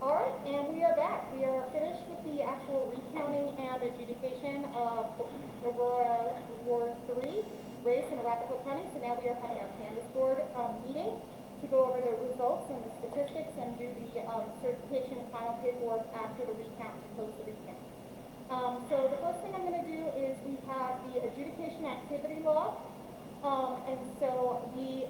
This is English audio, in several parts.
All right, and we are back. We are finished with the actual recounting and adjudication of Aurora Ward 3, race and Arapahoe County. So now we are having our canvas board meeting to go over the results and the statistics and do the certification and final paperwork after the recount to close the recount. So the first thing I'm going to do is we have the Adjudication Activity Log. And so we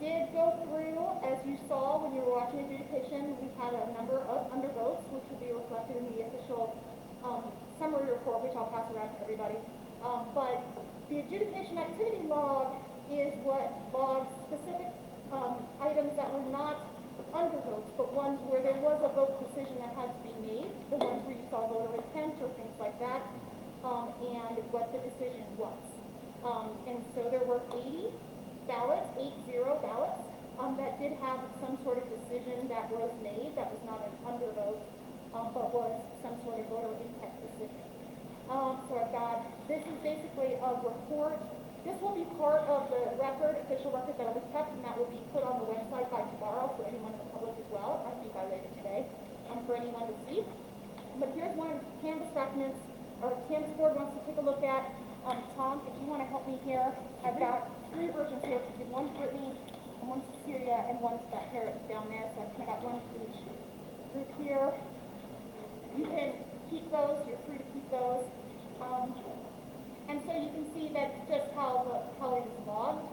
did go through, as you saw when you were watching adjudication, we had a number of undervotes, which will be reflected in the official summary report, which I'll pass around to everybody. But the Adjudication Activity Log is what logs specific items that were not undervotes, but ones where there was a vote decision that had to be made, the ones where you saw voter intent or things like that, and what the decision was. And so there were 80 ballots, 80 ballots, that did have some sort of decision that was made, that was not an undervote, but was some sort of voter intent decision. So I've got, this is basically a report. This will be part of the record, official record that will be kept, and that will be put on the website by tomorrow for anyone in the public as well, I think by later today, for anyone to see. But here's one of the canvas documents, or canvas board wants to take a look at. Tom, if you want to help me here, I've got 3 versions here. One's Brittany, and one's Cecilia, and one's back here down there. So I've got one for each group here. You can keep those. You're free to keep those. And so you can see that just how it is logged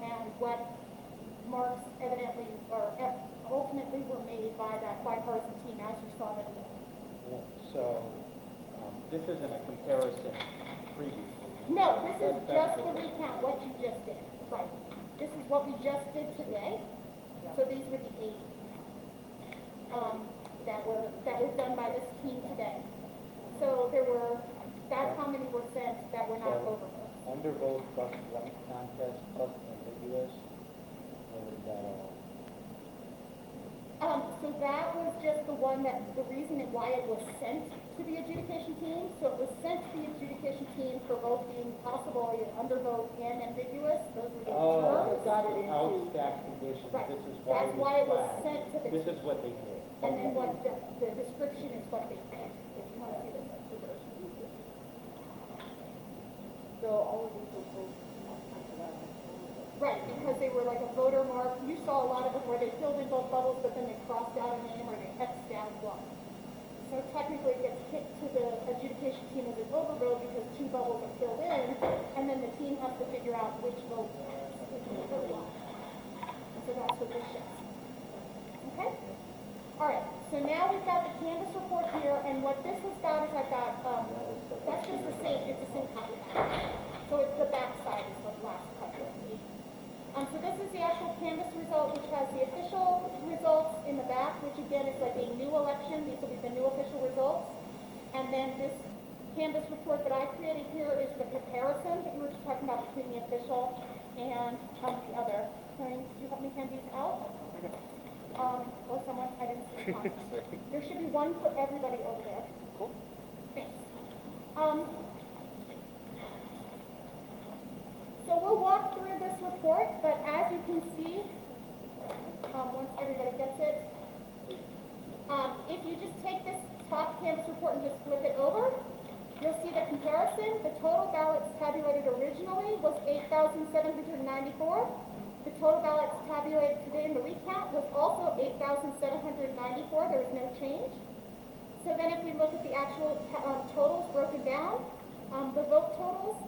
and what marks evidently or ultimately were made by that bipartisan team, as you saw them. So this isn't a comparison previously. No, this is just the recount, what you just did. Right. This is what we just did today. So these were the 80 that were done by this team today. So there were, that's how many were sent that were not overvotes. Undervote plus blank contest plus ambiguous. Or was that all? So that was just the one that, the reason why it was sent to the adjudication team. So it was sent to the adjudication team for both being possible undervote and ambiguous. Those were the terms. Got it into outstacked conditions. Right. This is That's why it was sent to the This is what they did. And then what the description is what they did. If you want to see this, that's the version. So all of these were both Right, because they were like a voter mark. You saw a lot of them where they filled in both bubbles, but then they crossed out a name or they X'd out one. So technically it gets kicked to the adjudication team as an overvote because 2 bubbles are filled in, and then the team has to figure out which vote counts, which vote won. And so that's what this shows. Okay? All right, so now we've got the canvas report here, and what this has got is I've got, that's just the same, it's the same copy. So it's the back side is the last copy. So this is the actual canvas result, which has the official results in the back, which again is like a new election. These will be the new official results. And then this canvas report that I created here is the comparison that we were just talking about between the official and the other. Could you help me hand these out? Or someone, I didn't see the There should be one for everybody over there. Cool. Thanks. So we'll walk through this report, but as you can see, once everybody gets it, if you just take this top canvas report and just flip it over, you'll see the comparison. The total ballots tabulated originally was 8,794. The total ballots tabulated today in the recount was also 8,794. There was no change. So then if we look at the actual totals broken down, the vote totals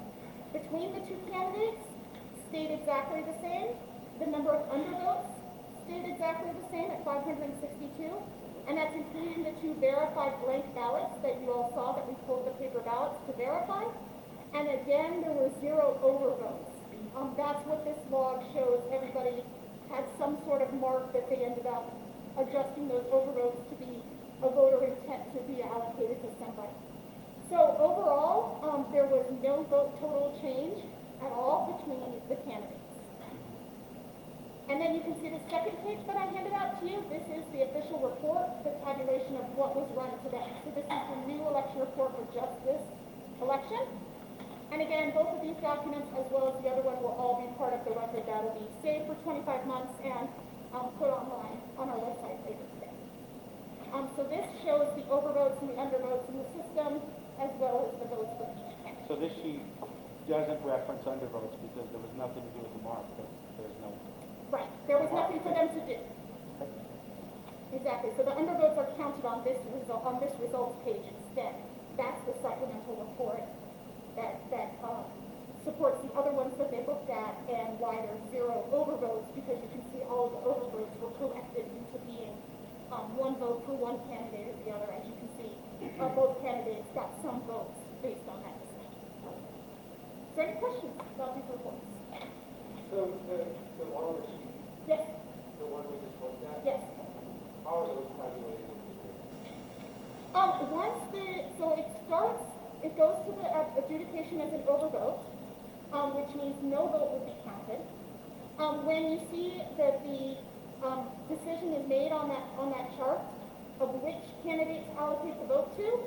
between the 2 candidates stayed exactly the same. The number of undervotes stayed exactly the same at 562. And that's including the 2 verified blank ballots that you all saw that we pulled the paper ballots to verify. And again, there were 0 overvotes. That's what this log shows. Everybody had some sort of mark that they ended up adjusting those overvotes to be a voter intent to be allocated to somebody. So overall, there was no vote total change at all between the candidates. And then you can see the second page that I handed out to you. This is the official report, the tabulation of what was run today. So this is the new election report for just this election. And again, both of these documents, as well as the other one, will all be part of the record that will be saved for 25 months and put online on our website later today. this shows the overvotes and the undervotes in the system, as well as the votes for each candidate. So this sheet doesn't reference undervotes because there was nothing to do with the mark, but there's no. Right, there was nothing for them to do. Exactly, so the undervotes are counted on this results page instead. That's the supplemental report that supports the other ones that they looked at and why there's 0 overvotes, because you can see all of the overvotes were collected into being one vote for one candidate or the other. As you can see, both candidates got some votes based on that decision. Is there any questions about these reports? So the one on the sheet, Yes, the one we just looked at, yes. how are those calculated? It goes to the adjudication as an overvote, which means no vote will be counted. When you see that the decision is made on that chart of which candidate to allocate the vote to,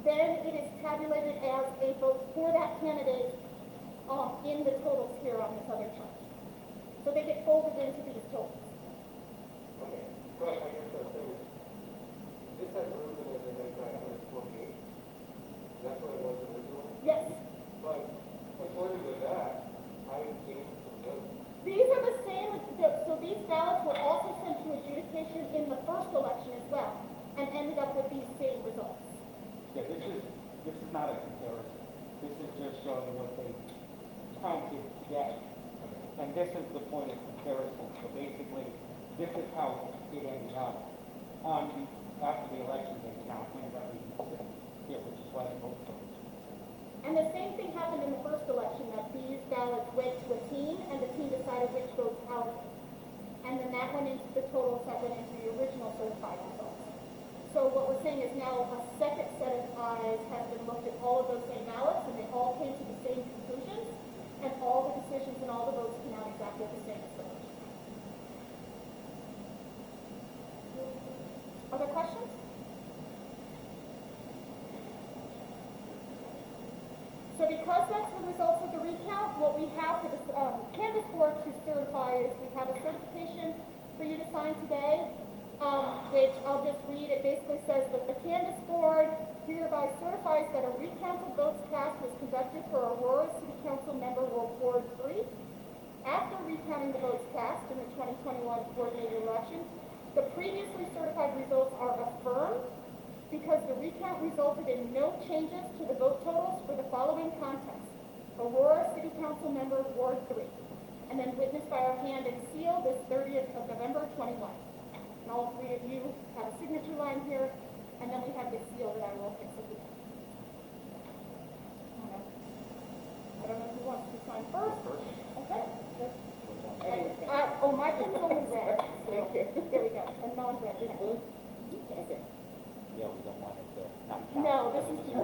then it is tabulated as a vote for that candidate in the totals here on this other chart. So they get folded into these totals. Okay, but I guess the thing is, this has room in it and then 948. That's what it was originally. Yes. But according to that, I gained some votes. These are the same, so these ballots were also sent to adjudication in the first election as well, and ended up with these same results. Yeah, this is not a comparison. This is just showing what they counted today. And this is the point of comparison. So basically, this is how it ended up. After the election, they count everything here, which is why they vote for it. And the same thing happened in the first election, that these ballots went to a team, and the team decided which votes out. And then that went into the totals that went into the original certified results. So what we're saying is now a second set of eyes have been looked at all of those same ballots, and they all came to the same conclusions, and all the decisions and all the votes came out exactly the same as the first. Other questions? So because that's the results of the recount, what we have for the canvas board to certify is we have a certification for you to sign today, which I'll just read. It basically says that the canvas board hereby certifies that a recount of votes cast was conducted for Aurora City Council member Ward 3. After recounting the votes cast in the 2021 coordinated election, the previously certified results are affirmed because the recount resulted in no changes to the vote totals for the following contests. Aurora City Council member Ward 3. And then witnessed by our hand and seal this 30th of November 21. And all 3 of you have a signature line here, and then we have this seal that I will fix at the end. I don't know who wants to sign first. Okay. My pen's only red. So there we go. A non-red pen. Okay. Yeah, we don't want it to not count. No, this is just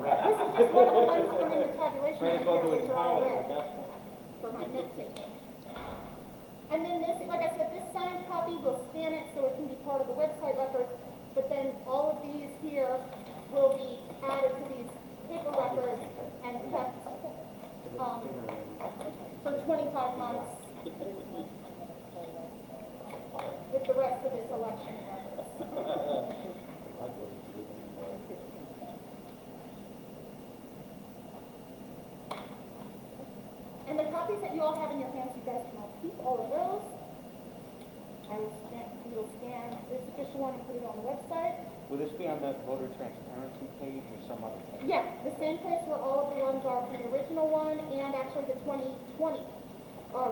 one of the ones from the tabulation. Might as well do it which are all entirely, I red guess. for my note taking. And then this, like I said, this signed copy, we'll scan it so it can be part of the website records, but then all of these here will be added to these paper records and kept for 25 months with the rest of this election records. And the copies that you all have in your hands, you guys can all keep all of those. We will scan this official one and put it on the website. Will this be on the voter transparency page or some other page? Yeah, the same place where all of the ones are from the original one, and actually the 2020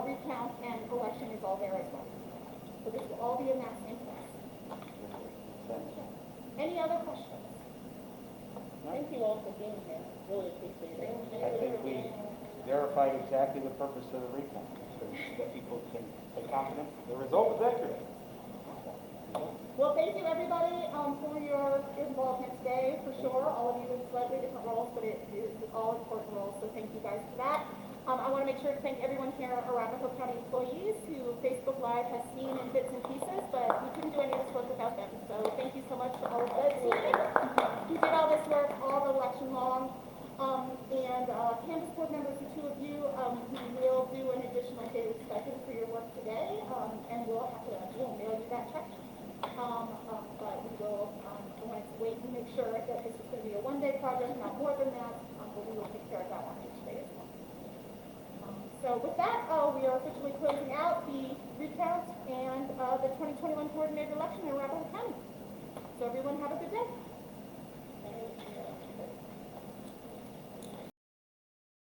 recount and election is all there as well. So this will all be in that same place. Any other questions? Thank you all for being here. Really appreciate it. I think we verified exactly the purpose of the recount, so that people can take confidence the result was accurate. Well, thank you everybody for your involvement today, for sure. All of you in slightly different roles, but it is all important roles, so thank you guys for that. I want to make sure to thank everyone here, Arapahoe County employees, who Facebook Live has seen in bits and pieces, but we couldn't do any of this work without them. So thank you so much to all of the team who did all this work all the election long. Canvas board members, the 2 of you, we will do an additional daily stipend for your work today, and we'll mail you that check. But we will, I want to let's wait and make sure that this is going to be a one-day project, not more than that, but we will take care of that on each day as well. So with that, we are officially closing out the recount and the 2021 coordinated election in Arapahoe County. So everyone have a good day.